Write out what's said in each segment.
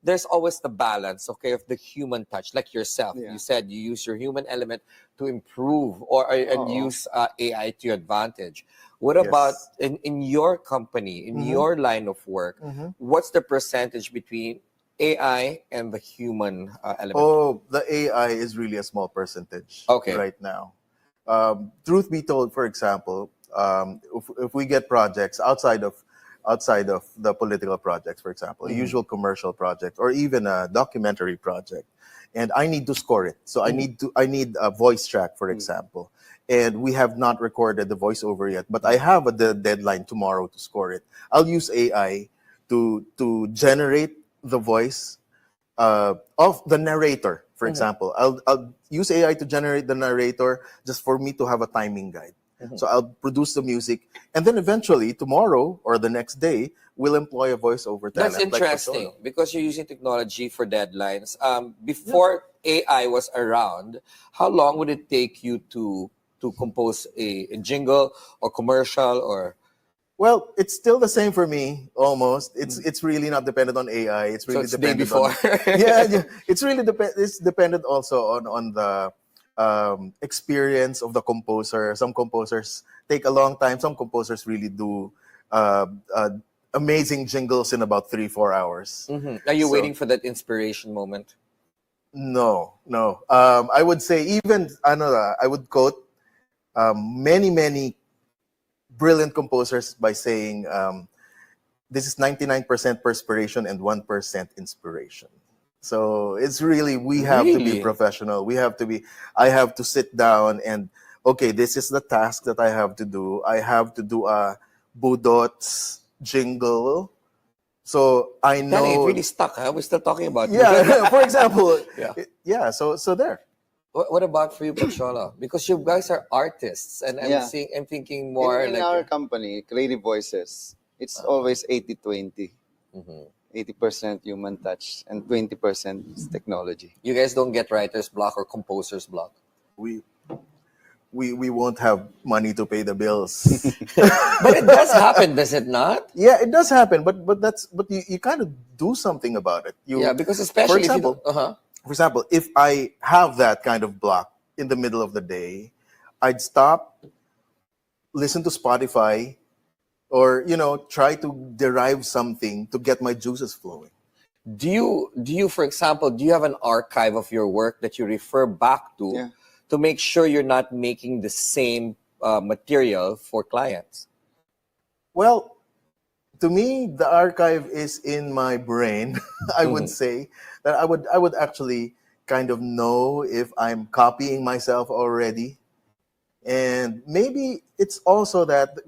there's always the balance, okay, of the human touch, like yourself. Yeah. You said you use your human element to improve and use AI to your advantage. What about Yes. in your company, in your line of work? What's the percentage between AI and the human element? Oh, the AI is really a small percentage right now. Truth be told, for example, if we get projects outside of the political projects, for example, a usual commercial project or even a documentary project, and I need to score it. So I need a voice track, for example, and we have not recorded the voiceover yet, but I have the deadline tomorrow to score it. I'll use AI to generate the voice of the narrator, for example. I'll use AI to generate the narrator just for me to have a timing guide. So I'll produce the music, and then eventually tomorrow or the next day we'll employ a voiceover talent. That's interesting because you're using technology for deadlines. Before AI was around, how long would it take you to compose a jingle or commercial or? Well, it's still the same for me, almost. It's really not dependent on AI. It's really dependent on It's really it's dependent also on the experience of the composer. Some composers take a long time. Some composers really do amazing jingles in about 3-4 hours. Are you waiting for that inspiration moment? No. I would say even I would quote many brilliant composers by saying this is 99% perspiration and 1% inspiration. So it's really, we have to be professional. I have to sit down and, okay, this is the task that I have to do. I have to do a Budots jingle. So I know. Danny, it really stuck, huh? We're still talking about it. Yeah, for example. So there. What about for you, Pachola? Because you guys are artists, and I'm thinking more in our company, Creative Voices, it's always 80-20. 80% human touch and 20% is technology. You guys don't get writer's block or composer's block. We won't have money to pay the bills. But it does happen, does it not? Yeah, it does happen. But you kind of do something about it. Because especially for example, if I have that kind of block in the middle of the day, I'd stop, listen to Spotify, or try to derive something to get my juices flowing. Do you, for example, do you have an archive of your work that you refer back to make sure you're not making the same material for clients? Well, to me, the archive is in my brain. I would say that I would actually kind of know if I'm copying myself already. And maybe it's also that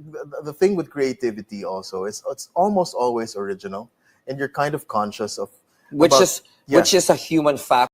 the thing with creativity also is it's almost always original, and you're kind of conscious of which is a human factor.